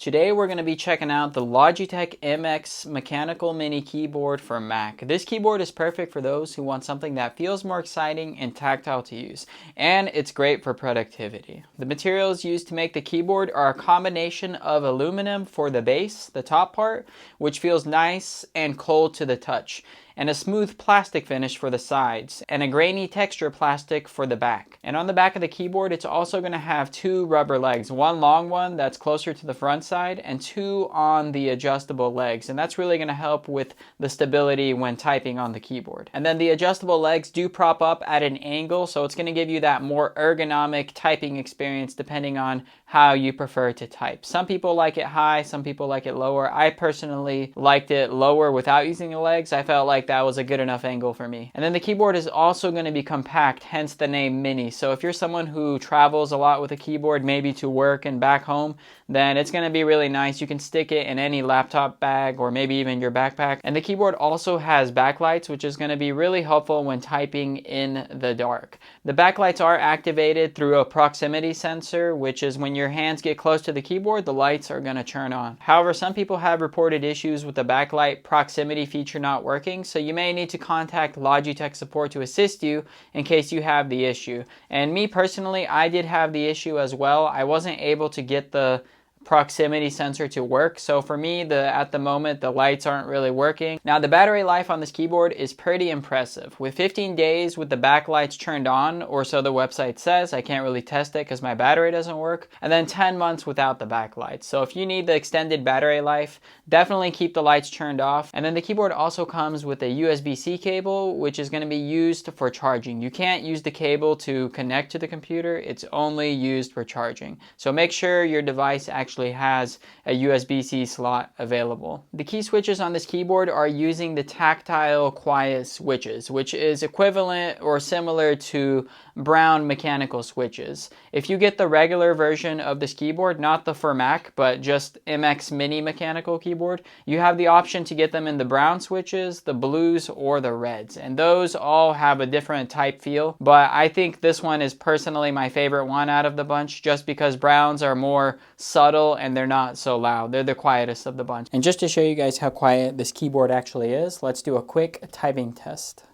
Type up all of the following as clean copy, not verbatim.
Today we're going to be checking out the Logitech MX mechanical mini keyboard for Mac. This keyboard is perfect for those who want something that feels more exciting and tactile to use, and it's great for productivity. The materials used to make the keyboard are a combination of aluminum for the base, the top part, which feels nice and cold to the touch, and a smooth plastic finish for the sides, and a grainy texture plastic for the back. And on the back of the keyboard, it's also going to have two rubber legs, one long one that's closer to the front side, and two on the adjustable legs, and that's really going to help with the stability when typing on the keyboard. And then the adjustable legs do prop up at an angle, so it's going to give you that more ergonomic typing experience depending on how you prefer to type. Some people like it high, some people like it lower. I personally liked it lower without using the legs. I felt like that was a good enough angle for me. And then the keyboard is also going to be compact, hence the name mini. So if you're someone who travels a lot with a keyboard, maybe to work and back home, then it's going to be really nice. You can stick it in any laptop bag or maybe even your backpack. And the keyboard also has backlights, which is going to be really helpful when typing in the dark. The backlights are activated through a proximity sensor, which is when your hands get close to the keyboard, the lights are going to turn on. However, some people have reported issues with the backlight proximity feature not working, so you may need to contact Logitech support to assist you in case you have the issue. And me personally, I did have the issue as well. I wasn't able to get the proximity sensor to work. So for me, at the moment, the lights aren't really working. Now, the battery life on this keyboard is pretty impressive. With 15 days with the backlights turned on, or so the website says. I can't really test it because my battery doesn't work. And then 10 months without the backlights. So if you need the extended battery life, definitely keep the lights turned off. And then the keyboard also comes with a USB-C cable, which is going to be used for charging. You can't use the cable to connect to the computer. It's only used for charging. So make sure your device actually has a USB-C slot available. The key switches on this keyboard are using the tactile quiet switches, which is equivalent or similar to brown mechanical switches. If you get the regular version of this keyboard, not the for Mac, but just MX Mini mechanical keyboard, you have the option to get them in the brown switches, the blues, or the reds. And those all have a different type feel, but I think this one is personally my favorite one out of the bunch, just because browns are more subtle and they're not so loud. They're the quietest of the bunch. And just to show you guys how quiet this keyboard actually is, let's do a quick typing test.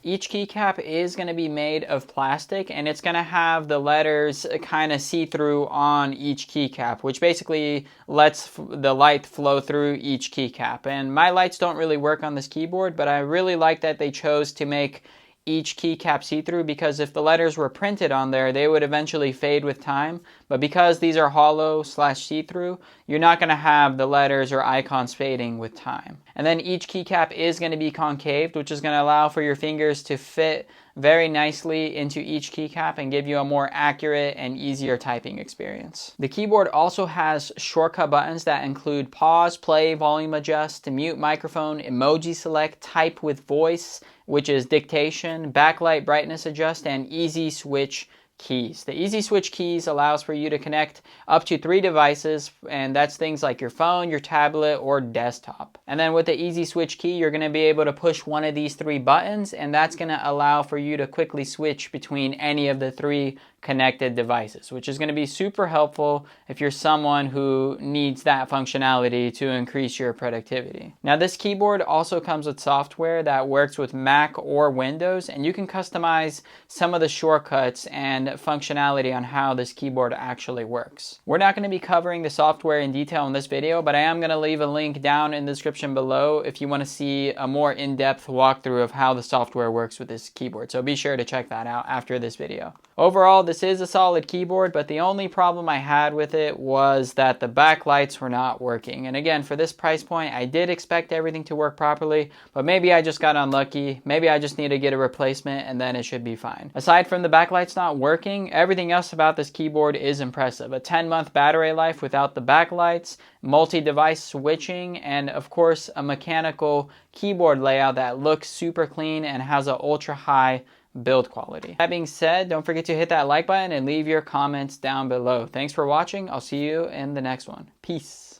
Each keycap is going to be made of plastic, and it's going to have the letters kind of see-through on each keycap, which basically lets the light flow through each keycap. And my lights don't really work on this keyboard, but I really like that they chose to make each keycap see-through, because if the letters were printed on there, they would eventually fade with time. But because these are hollow / see-through, you're not going to have the letters or icons fading with time. And then each keycap is going to be concaved, which is going to allow for your fingers to fit very nicely into each keycap and give you a more accurate and easier typing experience. The keyboard also has shortcut buttons that include pause, play, volume adjust, mute microphone, emoji select, type with voice, which is dictation, backlight brightness adjust, and easy switch keys. The easy switch keys allows for you to connect up to 3 devices, and that's things like your phone, your tablet, or desktop. And then with the easy switch key, you're going to be able to push one of these 3 buttons, and that's going to allow for you to quickly switch between any of the 3 connected devices, which is going to be super helpful if you're someone who needs that functionality to increase your productivity. Now, this keyboard also comes with software that works with Mac or Windows, and you can customize some of the shortcuts and functionality on how this keyboard actually works. We're not going to be covering the software in detail in this video, but I am going to leave a link down in the description below if you want to see a more in-depth walkthrough of how the software works with this keyboard. So be sure to check that out after this video. Overall, this is a solid keyboard, but the only problem I had with it was that the backlights were not working. And again, for this price point, I did expect everything to work properly, but maybe I just got unlucky. Maybe I just need to get a replacement and then it should be fine. Aside from the backlights not working, everything else about this keyboard is impressive. A 10-month battery life without the backlights, multi-device switching, and of course, a mechanical keyboard layout that looks super clean and has an ultra-high build quality. That being said, don't forget to hit that like button and leave your comments down below. Thanks for watching. I'll see you in the next one. Peace.